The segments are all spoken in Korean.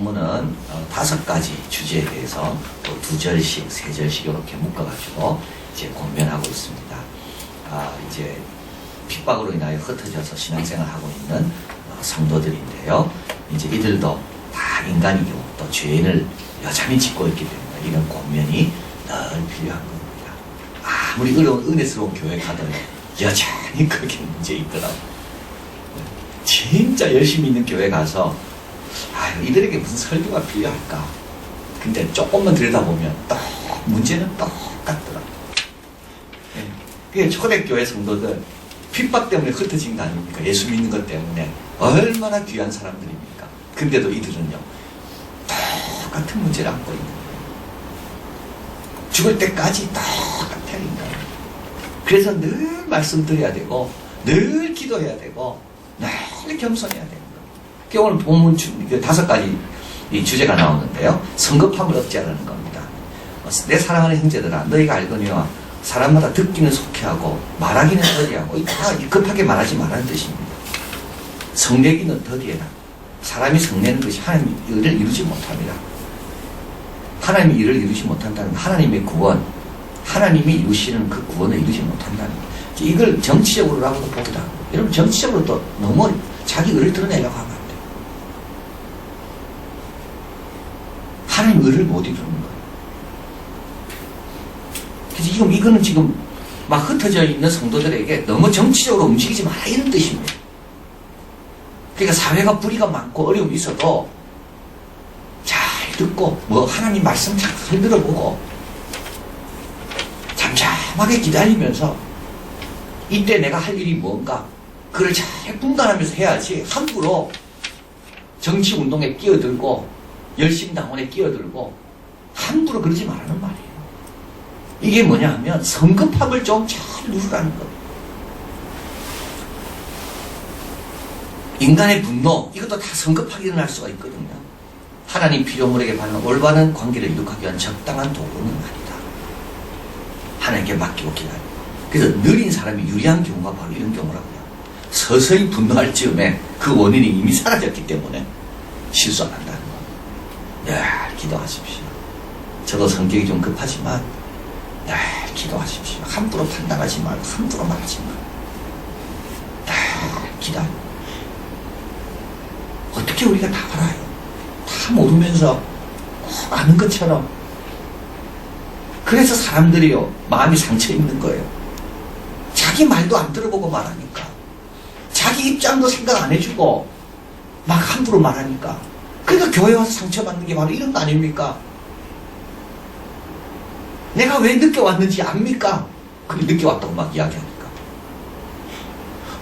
본문은 5가지 주제에 대해서 또 2절씩, 3절씩 이렇게 묶어가지고 이제 권면하고 있습니다. 이제 핍박으로 인하여 흩어져서 신앙생활을 하고 있는 성도들인데요. 이제 이들도 다 인간이고 또 죄인을 여전히 짓고 있기 때문에 이런 권면이 늘 필요한 겁니다. 아무리 어려운 은혜스러운 교회 가도 여전히 그렇게 문제 있더라고요. 진짜 열심히 있는 교회 가서 이들에게 무슨 설교가 필요할까? 근데 조금만 들여다보면 또 문제는 똑같더라고요. 그게 초대교회 성도들 핍박 때문에 흩어진 거 아닙니까? 예수 믿는 것 때문에 얼마나 귀한 사람들입니까? 근데도 이들은요 똑같은 문제를 안고 있는 거예요. 죽을 때까지 똑같아요, 인간. 그래서 늘 말씀드려야 되고 늘 기도해야 되고 늘 겸손해야 되는 거예요. 오늘 본문 5가지 이 주제가 나오는데요. 성급함을 억제하라는 겁니다. 내 사랑하는 형제들아, 너희가 알거니와 사람마다 듣기는 속히하고 말하기는 더디하고 다 급하게 말하지 말라는 뜻입니다. 성내기는 더디해라. 사람이 성내는 것이 하나님의 일을 이루지 못합니다. 하나님의 일을 이루지 못한다는 하나님의 구원, 하나님이 이루시는 그 구원을 이루지 못한다는 것. 이걸 정치적으로라고도 보기도 하고, 여러분 정치적으로 또 너무 자기 의를 드러내려고 하면 안 돼요. 하나님 의를 못 이루는 거예요. 그래서 이거는 지금 막 흩어져 있는 성도들에게 너무 정치적으로 움직이지 마라 이런 뜻입니다. 그러니까 사회가 불의가 많고 어려움이 있어도 잘 듣고 하나님 말씀 잘 들어보고 잠잠하게 기다리면서 이때 내가 할 일이 뭔가 그걸 잘 분간하면서 해야지 함부로 정치운동에 끼어들고 열심당원에 끼어들고 함부로 그러지 말라는 말이에요. 이게 뭐냐 하면 성급함을 좀 잘 누르라는 거예요. 인간의 분노, 이것도 다 성급하게 일어날 수가 있거든요. 하나님 피조물에게 받는 올바른 관계를 이룩하기 위한 적당한 도구는 아니다. 하나님께 맡기고 기다리고. 그래서 느린 사람이 유리한 경우가 바로 이런 경우라고요. 서서히 분노할 즈음에 그 원인이 이미 사라졌기 때문에 실수 안 한다는 거예요. 늘 기도하십시오. 저도 성격이 좀 급하지만 늘 기도하십시오. 함부로 판단하지 말고 함부로 말하지 말고 늘 기도하십시오. 어떻게 우리가 다 알아요? 다 모르면서 꼭 아는 것처럼. 그래서 사람들이요 마음이 상처 입는 거예요. 자기 말도 안 들어보고 말하니까, 자기 입장도 생각 안 해주고 막 함부로 말하니까, 그러니까 교회 와서 상처받는 게 바로 이런 거 아닙니까? 내가 왜 늦게 왔는지 압니까? 그게 늦게 왔다고 막 이야기하니까.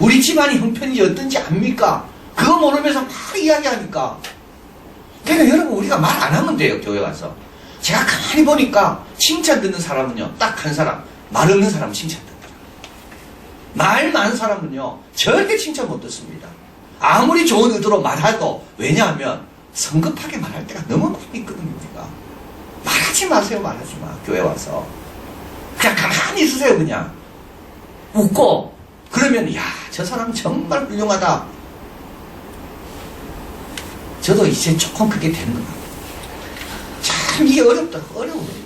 우리 집안이 형편이 어떤지 압니까? 그거 모르면서 막 이야기하니까. 그러니까 여러분, 우리가 말 안 하면 돼요. 교회 와서. 제가 가만히 보니까 칭찬 듣는 사람은요 딱 한 사람, 말 없는 사람 칭찬 듣더라. 말 많은 사람은요 절대 칭찬 못 듣습니다. 아무리 좋은 의도로 말해도. 왜냐하면 성급하게 말할 때가 너무 많이 있거든요. 우리가 말하지 마세요. 말하지 마. 교회 와서 그냥 가만히 있으세요. 그냥 웃고 그러면 야, 저 사람 정말 훌륭하다. 저도 이제 조금 그게 되는 것 같아요. 참 이게 어렵다. 어려워요 이게.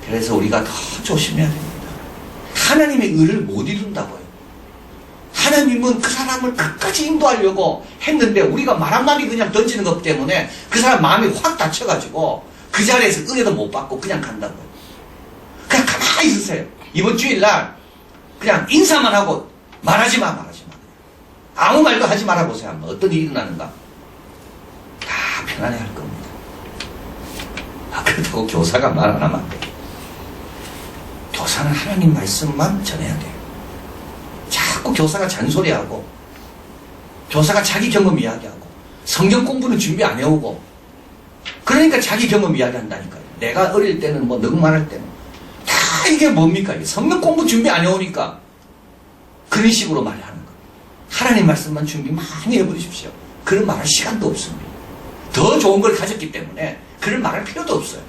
그래서 우리가 더 조심해야 됩니다. 하나님의 의를 못 이룬다고요. 하나님은 그 사람을 끝까지 인도하려고 했는데 우리가 말 한마디 그냥 던지는 것 때문에 그 사람 마음이 확 다쳐가지고 그 자리에서 은혜도 못 받고 그냥 간다고요. 그냥 가만히 있으세요. 이번 주일날 그냥 인사만 하고 말하지 마. 아무 말도 하지 말아보세요. 한번 어떤 일이 일어나는가. 다 편안해할 겁니다. 그렇다고 교사가 말 안 하면 안 돼요. 교사는 하나님 말씀만 전해야 돼요. 자꾸 교사가 잔소리하고 교사가 자기 경험 이야기하고 성경 공부는 준비 안 해오고 그러니까 자기 경험 이야기한다니까요. 내가 어릴 때는 넉말할 때는 다 이게 뭡니까? 성경 공부 준비 안 해오니까 그런 식으로 말하는 거예요. 하나님 말씀만 준비 많이 해버리십시오. 그런 말할 시간도 없습니다. 더 좋은 걸 가졌기 때문에 그런 말할 필요도 없어요.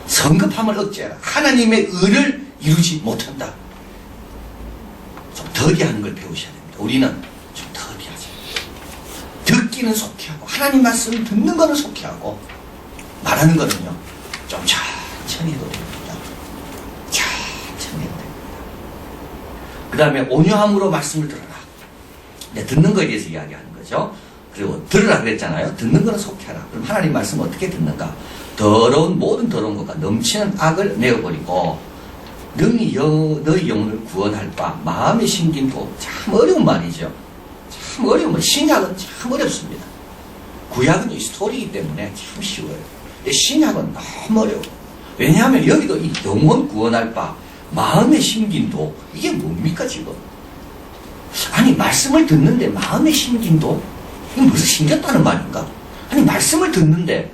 성급함을 억제하라. 하나님의 의를 이루지 못한다. 좀 더디하는 걸 배우셔야 됩니다. 우리는 좀 더디하죠. 듣기는 속히 하고 하나님 말씀을 듣는 거는 속히 하고 말하는 거는요 좀 천천히 해도 됩니다. 천천히 해도 됩니다. 그 다음에 온유함으로 말씀을 들어라. 네, 듣는 거에 대해서 이야기하는 거죠. 그리고 들으라 그랬잖아요. 듣는 거는 속히 하라. 그럼 하나님 말씀 어떻게 듣는가? 모든 더러운 것과 넘치는 악을 내어버리고 능히 너희 영혼을 구원할 바 마음에 심긴 도. 참 어려운 말이죠. 참 어려운 말. 신약은 참 어렵습니다. 구약은 이 스토리이기 때문에 참 쉬워요. 신약은 너무 어려워. 왜냐하면 여기도 이 영혼 구원할 바 마음에 심긴 도. 이게 뭡니까 지금? 아니 말씀을 듣는데 마음에 심긴 도? 이게 무슨 심겼다는 말인가? 아니 말씀을 듣는데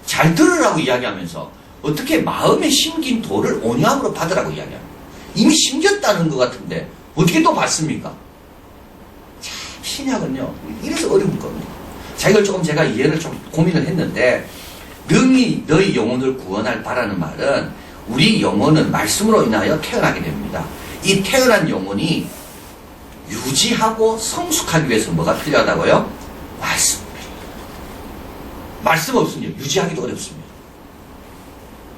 잘 들으라고 이야기하면서 어떻게 마음에 심긴 도를 온유함으로 받으라고 이야기합니까? 이미 심겼다는 것 같은데 어떻게 또 받습니까? 참 신약은요 이래서 어려운 겁니다. 자, 이걸 조금 제가 이해를 좀 고민을 했는데 능히 너희 영혼을 구원할 바라는 말은 우리 영혼은 말씀으로 인하여 태어나게 됩니다. 이 태어난 영혼이 유지하고 성숙하기 위해서 뭐가 필요하다고요? 말씀. 말씀 없으면 유지하기도 어렵습니다.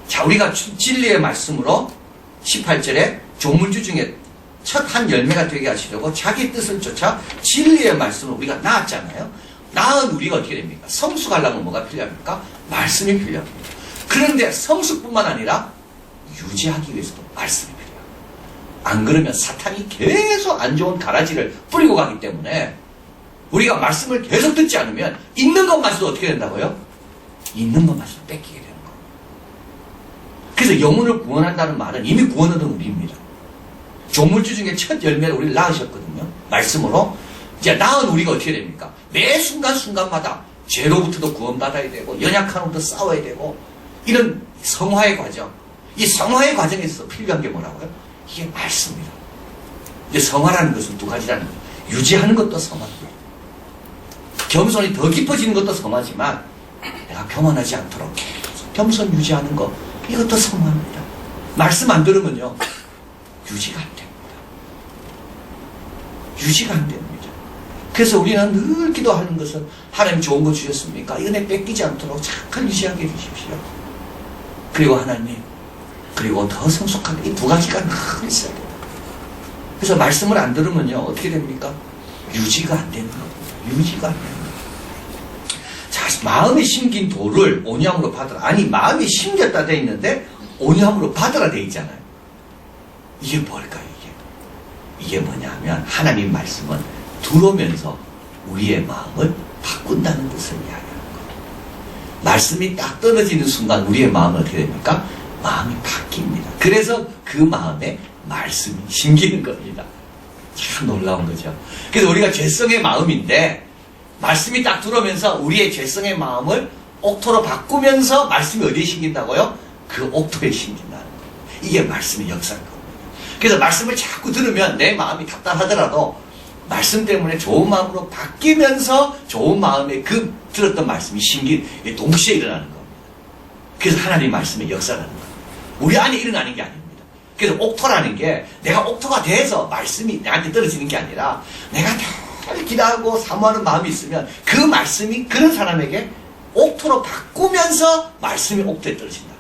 자, 우리가 진리의 말씀으로 18절에 조물주 중에 첫 한 열매가 되게 하시려고 자기 뜻을 쫓아 진리의 말씀을 우리가 낳았잖아요. 낳은 우리가 어떻게 됩니까? 성숙하려면 뭐가 필요합니까? 말씀이 필요합니다. 그런데 성숙뿐만 아니라 유지하기 위해서도 말씀이 필요해요. 안 그러면 사탄이 계속 안 좋은 가라지를 뿌리고 가기 때문에 우리가 말씀을 계속 듣지 않으면 있는 것마저도 어떻게 된다고요? 있는 것마저도 뺏기게 되는 거예요. 그래서 영혼을 구원한다는 말은 이미 구원하던 우리입니다. 조물주 중에 첫 열매를 우리를 낳으셨거든요. 말씀으로. 이제 낳은 우리가 어떻게 됩니까? 매 순간순간마다 죄로부터도 구원받아야 되고 연약함으로부터 싸워야 되고 이런 성화의 과정. 이 성화의 과정에서 필요한 게 뭐라고요? 이게 말씀이다. 이제 성화라는 것은 두 가지라는 거예요. 유지하는 것도 성화입니다. 겸손이 더 깊어지는 것도 성화지만 내가 교만하지 않도록 계속 겸손 유지하는 것 이것도 성화입니다. 말씀 안 들으면요 유지가 안 됩니다. 유지가 안 됩니다. 그래서 우리는 늘 기도하는 것은 하나님 좋은 거 주셨습니까? 이 은혜 뺏기지 않도록 착한 유지하게 해주십시오. 그리고 하나님 그리고 더 성숙하게 이 두 가지가 늘 있어야 됩니다. 그래서 말씀을 안 들으면요 어떻게 됩니까? 유지가 안 되는 겁니다. 유지가 안 되는 겁니다. 자, 마음에 심긴 도를 온유함으로 받으라. 아니 마음이 심겼다 돼 있는데 온유함으로 받으라 돼 있잖아요. 이게 뭘까요? 이게 뭐냐면 하나님 말씀은 들어오면서 우리의 마음을 바꾼다는 뜻을 이야기하는 거예요. 말씀이 딱 떨어지는 순간 우리의 마음은 어떻게 됩니까? 마음이 바뀝니다. 그래서 그 마음에 말씀이 심기는 겁니다. 참 놀라운 거죠. 그래서 우리가 죄성의 마음인데 말씀이 딱 들어오면서 우리의 죄성의 마음을 옥토로 바꾸면서 말씀이 어디에 심긴다고요? 그 옥토에 심긴다는 거예요. 이게 말씀의 역사인 겁니다. 그래서 말씀을 자꾸 들으면 내 마음이 답답하더라도 말씀 때문에 좋은 마음으로 바뀌면서 좋은 마음에 그 들었던 말씀이 동시에 일어나는 겁니다. 그래서 하나님 말씀의 역사라는 거예요. 우리 안에 일어나는 게 아닙니다. 그래서 옥토라는 게 내가 옥토가 돼서 말씀이 내한테 떨어지는 게 아니라 내가 늘 기도하고 사모하는 마음이 있으면 그 말씀이 그런 사람에게 옥토로 바꾸면서 말씀이 옥토에 떨어진다.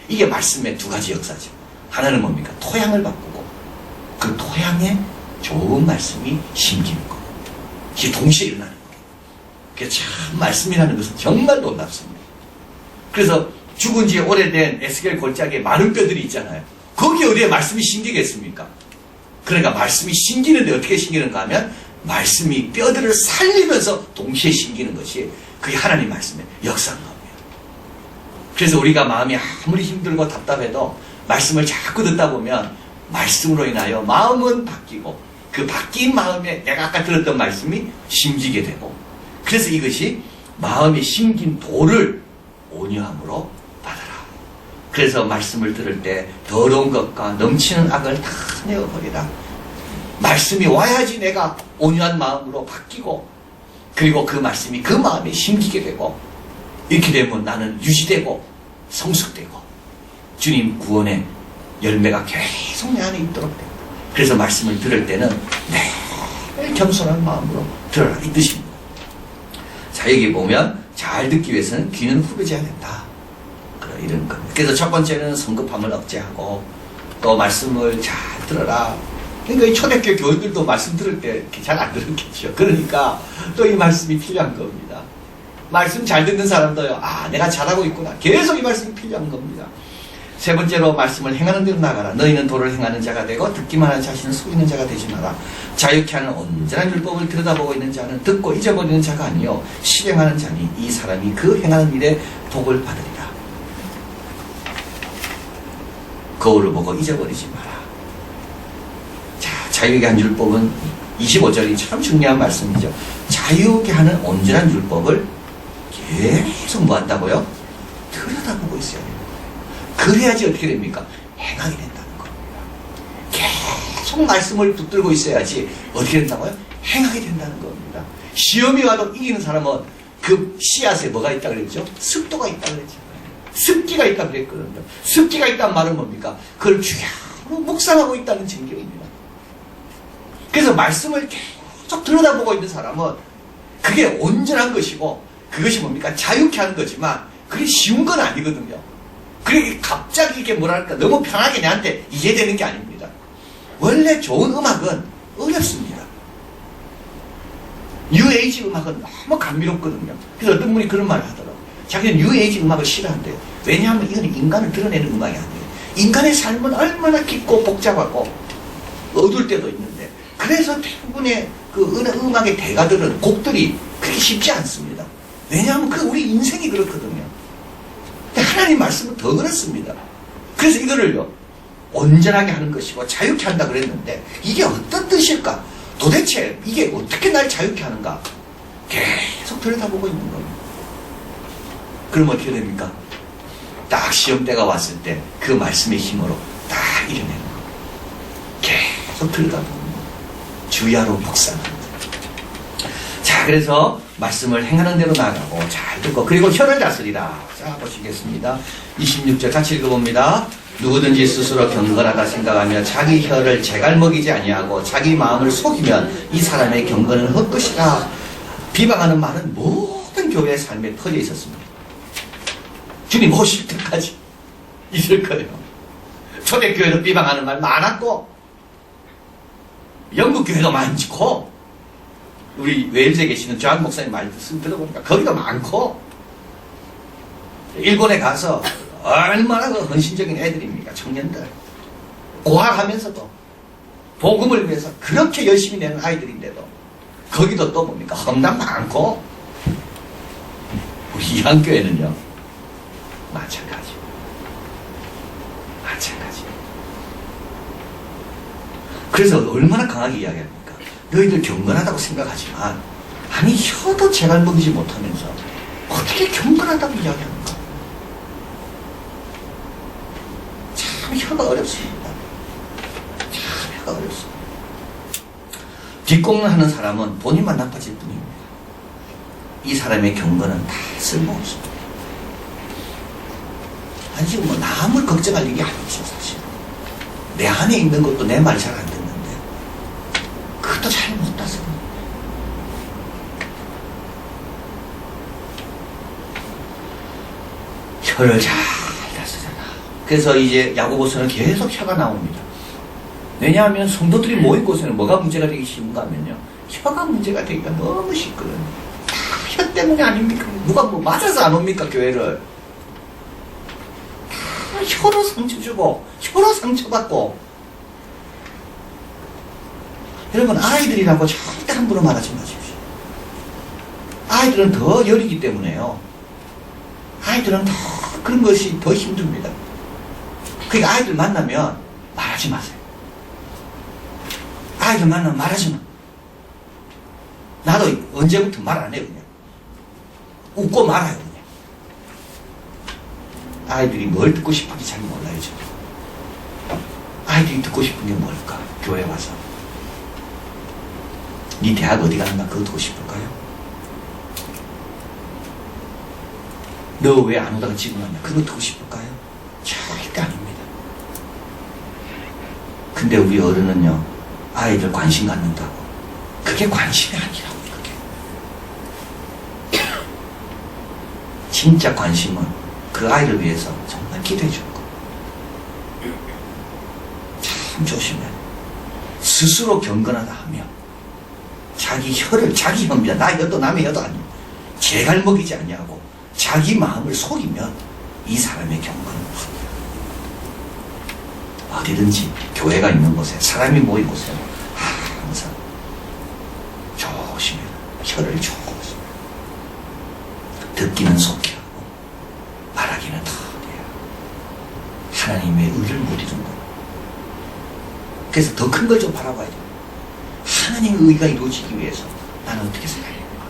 이게 말씀의 두 가지 역사죠. 하나는 뭡니까? 토양을 바꾸고 그 토양에 좋은 말씀이 심기는 거. 이게 동시에 일어나는 거예요. 그래서 참 말씀이라는 것은 정말 놀랍습니다. 그래서 죽은 지 오래된 에스겔 골짜기에 마른 뼈들이 있잖아요. 거기 어디에 말씀이 심기겠습니까? 그러니까 말씀이 심기는데 어떻게 심기는가 하면 말씀이 뼈들을 살리면서 동시에 심기는 것이 그게 하나님 말씀의 역사인 겁니다. 그래서 우리가 마음이 아무리 힘들고 답답해도 말씀을 자꾸 듣다 보면 말씀으로 인하여 마음은 바뀌고 그 바뀐 마음에 내가 아까 들었던 말씀이 심기게 되고 그래서 이것이 마음이 심긴 도를 온유함으로 받아라. 그래서 말씀을 들을 때 더러운 것과 넘치는 악을 다 내어버리라. 말씀이 와야지 내가 온유한 마음으로 바뀌고 그리고 그 말씀이 그 마음에 심기게 되고 이렇게 되면 나는 유지되고 성숙되고 주님 구원의 열매가 계속 내 안에 있도록 됩니다. 그래서 말씀을 들을 때는 늘 겸손한 마음으로 들어라 이 뜻입니다. 자, 여기 보면 잘 듣기 위해서는 귀는 후려져야 된다. 이런 겁니다. 그래서 첫 번째는 성급함을 억제하고 또 말씀을 잘 들어라. 그러니까 이 초대교회 교인들도 말씀 들을 때 잘 안 들었겠죠. 그러니까 또 이 말씀이 필요한 겁니다. 말씀 잘 듣는 사람도요. 아, 내가 잘하고 있구나. 계속 이 말씀이 필요한 겁니다. 세 번째로 말씀을 행하는 대로 나가라. 너희는 도를 행하는 자가 되고 듣기만 하는 자신을 속이는 자가 되지 마라. 자유케 하는 온전한 율법을 들여다보고 있는 자는 듣고 잊어버리는 자가 아니요 실행하는 자니 이 사람이 그 행하는 일에 복을 받으리라. 거울을 보고 잊어버리지 마라. 자, 자유케 한 율법은 25절이 참 중요한 말씀이죠. 자유케 하는 온전한 율법을 계속 뭐 한다고요? 들여다보고 있어야 돼요. 그래야지 어떻게 됩니까? 행하게 된다는 겁니다. 계속 말씀을 붙들고 있어야지 어떻게 된다고요? 행하게 된다는 겁니다. 시험이 와도 이기는 사람은 그 씨앗에 뭐가 있다 그랬죠? 습도가 있다 그랬죠. 습기가 있다 그랬거든요. 습기가 있다는 말은 뭡니까? 그걸 주야로 묵상하고 있다는 증거입니다. 그래서 말씀을 계속 들여다보고 있는 사람은 그게 온전한 것이고 그것이 뭡니까? 자유케 하는 거지만 그게 쉬운 건 아니거든요. 그게 갑자기 이게 뭐랄까 너무 편하게 내한테 이해되는 게 아닙니다. 원래 좋은 음악은 어렵습니다. 뉴에이지 음악은 너무 감미롭거든요. 그래서 어떤 분이 그런 말을 하더라고요. 자기는 뉴에이지 음악을 싫어한대요. 왜냐하면 이건 인간을 드러내는 음악이 아니에요. 인간의 삶은 얼마나 깊고 복잡하고 어두울 때도 있는데 그래서 대부분의 그 음악의 대가들은 곡들이 그렇게 쉽지 않습니다. 왜냐하면 그 우리 인생이 그렇거든요. 하나님 말씀은 더 그렇습니다. 그래서 이거를요 온전하게 하는 것이고 자유케 한다 그랬는데 이게 어떤 뜻일까? 도대체 이게 어떻게 날 자유케 하는가? 계속 들여다보고 있는 겁니다. 그럼 어떻게 됩니까? 딱 시험대가 왔을 때 그 말씀의 힘으로 딱 이겨내는 겁니다. 계속 들여다보는 겁니다. 주야로 묵상하는 겁니다. 자, 그래서 말씀을 행하는 대로 나아가고 잘 듣고 그리고 혀를 다스리라. 자, 보시겠습니다. 26절 같이 읽어봅니다. 누구든지 스스로 경건하다 생각하며 자기 혀를 제갈먹이지 아니하고 자기 마음을 속이면 이 사람의 경건은 헛것이라. 비방하는 말은 모든 교회의 삶에 퍼져 있었습니다. 주님 오실 때까지 있을 거예요. 초대교회도 비방하는 말 많았고 영국교회도 많고 우리 웨일즈에 계시는 조한 목사님 말씀 들어보니까 거기도 많고 일본에 가서 얼마나 그 헌신적인 애들입니까? 청년들 고학하면서도 복음을 위해서 그렇게 열심히 내는 아이들인데도 거기도 또 뭡니까? 험담 많고 우리 이한교회는요 마찬가지. 그래서 얼마나 강하게 이야기합니까? 너희들 경건하다고 생각하지만 아니 혀도 제갈 먹이지 못하면서 어떻게 경건하다고 이야기합니까? 참 혀가 어렵습니다. 참 혀가 어렵습니다. 뒷공론하는 사람은 본인만 나빠질 뿐입니다. 이 사람의 경건은 다 쓸모없습니다. 아니 지금 뭐 남을 걱정할 일이 아니죠 사실. 내 안에 있는 것도 내 말 잘 안 듣는데 그것도 잘 못 따서 혀를 잘 다스려라. 그래서 이제 야고보서는 계속 혀가 나옵니다. 왜냐하면 성도들이 모인 곳에는 뭐가 문제가 되기 쉬운가 하면요 혀가 문제가 되기가 너무 쉽거든요. 혀 때문에 아닙니까? 누가 뭐 맞아서 안 옵니까 교회를? 혀로 상처 주고 혀로 상처받고. 여러분 아이들이라고 절대 함부로 말하지 마십시오. 아이들은 더 여리기 때문에요. 아이들은 더 그런 것이 더 힘듭니다. 그러니까 아이들 만나면 말하지 마세요. 아이들 만나면 말하지 마. 나도 언제부터 말 안 해요. 그냥 웃고 말아요. 그냥 아이들이 뭘 듣고 싶은지 잘 몰라요. 저는. 아이들이 듣고 싶은 게 뭘까? 교회 와서 네 대학 어디 가는가 그거 듣고 싶을까요? 너 왜 안 오다가 지금 왔냐 그거 듣고 싶을까요? 절대 아닙니다. 근데 우리 어른은요 아이들 관심 갖는다고 그게 관심이 아니라고. 그게 진짜 관심은 그 아이를 위해서 정말 기도해 줄 거. 참 조심해. 스스로 경건하다 하면 자기 혀를, 자기 혀입니다. 나 혀도 남의 혀도 아닙니다. 제갈 먹이지 아니하고 자기 마음을 속이면 이 사람의 경건은 어디든지 교회가 있는 곳에, 사람이 모인 곳에 항상 조심해라. 혀를 조심해. 듣기는 속히 하고 말하기는 턱해야 하나님의 의를 못 이룬 거. 그래서 더 큰 걸 좀 바라봐야 돼. 하나님의 의가 이루어지기 위해서 나는 어떻게 살아야 되는가.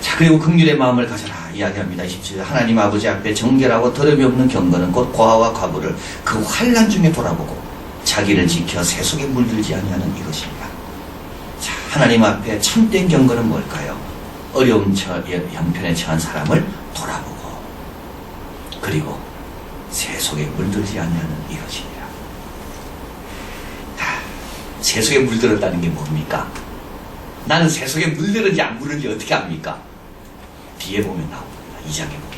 자, 그리고 긍휼의 마음을 가져라 이야기합니다. 27절. 하나님 아버지 앞에 정결하고 더러움이 없는 경건은 곧 고아와 과부를 그 환난 중에 돌아보고 자기를 지켜 세속에 물들지 아니하는 이것입니다. 자, 하나님 앞에 참된 경건은 뭘까요? 어려움 형편에 처한 사람을 돌아보고 그리고 세속에 물들지 않냐는 이것입니다. 세속에 물들었다는 게 뭡니까? 나는 세속에 물들은지 안 물든지 어떻게 압니까? 뒤에 보면 나옵니다. 2장에 보면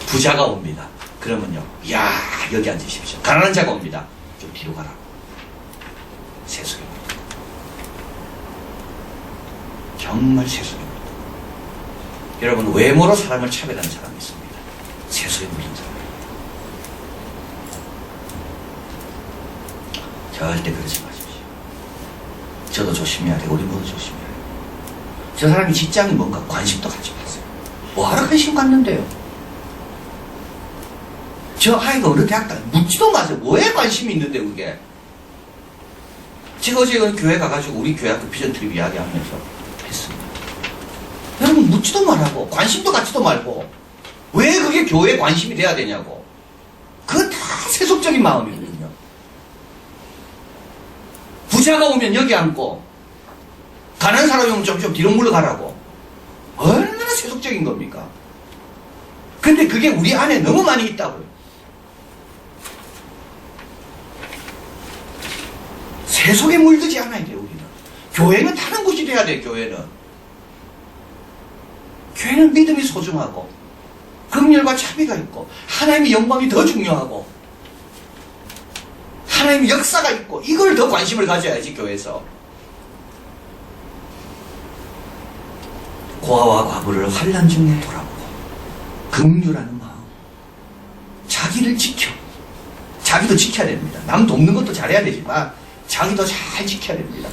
부자가 옵니다. 그러면요, 야 여기 앉으십시오. 가난한 자가 옵니다. 좀 뒤로 가라. 세속에 물들. 정말 세속에 물들. 여러분, 외모로 사람을 차별하는 사람이 있습니다. 세속에 물든 사람. 절대 그러지 마십시오. 저도 조심해야 되고 우리 모두 조심해야 돼요. 저 사람이 직장이 뭔가 관심도 갖지 마세요. 뭐하러 관심 갖는데요? 저 아이가 어느 대학 묻지도 마세요. 뭐에 관심이 있는데 그게. 제가 어제 교회 가가지고 우리 교회 학교 비전 트립 이야기하면서 했습니다. 여러분, 묻지도 말라고 관심도 갖지도 말고 왜 그게 교회에 관심이 돼야 되냐고. 그건 다 세속적인 마음이거든요. 부자가 오면 여기 앉고 가난한 사람이 오면 좀 뒤로 물러가라고. 얼마나 세속적인 겁니까? 근데 그게 우리 안에 너무 많이 있다고요. 세속에 물들지 않아야 돼요. 우리는 교회는 다른 곳이 돼야 돼요. 교회는 믿음이 소중하고 긍휼과 자비가 있고 하나님의 영광이 더 중요하고 하나님의 역사가 있고 이걸 더 관심을 가져야지. 교회에서 고아와 과부를 환난 중에 돌아보고 긍휼하는 마음, 자기를 지켜. 자기도 지켜야 됩니다. 남 돕는 것도 잘해야 되지만 자기도 잘 지켜야 됩니다.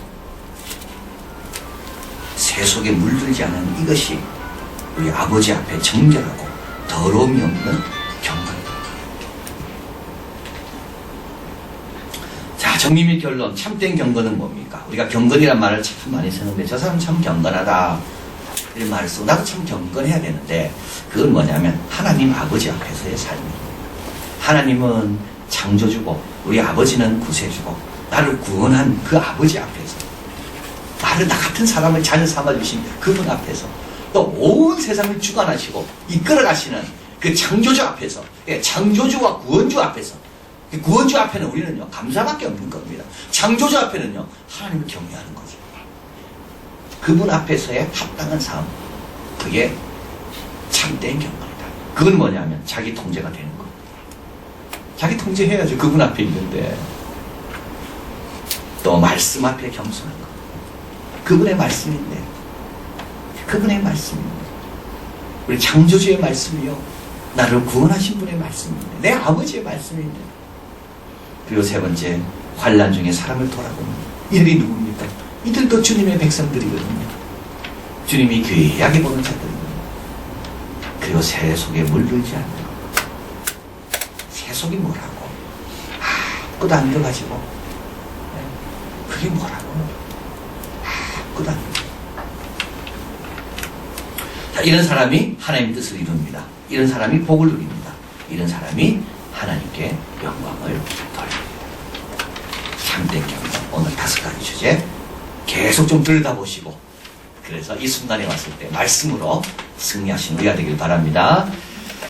세속에 물들지 않은 이것이 우리 아버지 앞에 정결하고 더러움이 없는 경건입니다. 자, 정리 및 결론. 참된 경건은 뭡니까? 우리가 경건이란 말을 참 많이 쓰는데 저 사람 참 경건하다 이런 말을 쓰고 나도 참 경건해야 되는데 그건 뭐냐면 하나님 아버지 앞에서의 삶입니다. 하나님은 창조주고 우리 아버지는 구세주고 나를 구원한 그 아버지 앞에서 나를 나 같은 사람을 자녀 삼아주신 그분 앞에서 또 온 세상을 주관하시고 이끌어가시는 그 창조주 앞에서, 창조주와 구원주 앞에서, 구원주 앞에는 우리는요 감사밖에 없는 겁니다. 창조주 앞에는요 하나님을 경외하는 거죠. 그분 앞에서의 합당한 삶, 그게 참된 경건이다. 그건 뭐냐면 자기 통제가 되는 겁니다. 자기 통제해야죠. 그분 앞에 있는데. 또 말씀 앞에 겸손한 것. 그분의 말씀인데, 그분의 말씀입니다. 우리 창조주의 말씀이요, 나를 구원하신 분의 말씀인데, 내 아버지의 말씀인데. 그리고 세 번째, 환난 중에 사람을 돌아보는 이들이 누굽니까? 이들도 주님의 백성들이거든요. 주님이 귀하게 보는 자들입니다. 그리고 세속에 물들지 않는 것. 세속이 뭐라고? 아무것도 안 들어가지고 그게 뭐라고? 아무것도 안 들어가지고. 자, 이런 사람이 하나님 뜻을 이룹니다. 이런 사람이 복을 누립니다. 이런 사람이 하나님께 영광을 돌립니다. 참된 경건. 오늘 5가지 주제 계속 좀 들여다보시고, 그래서 이 순간에 왔을 때 말씀으로 승리하시는 우리가 되길 바랍니다.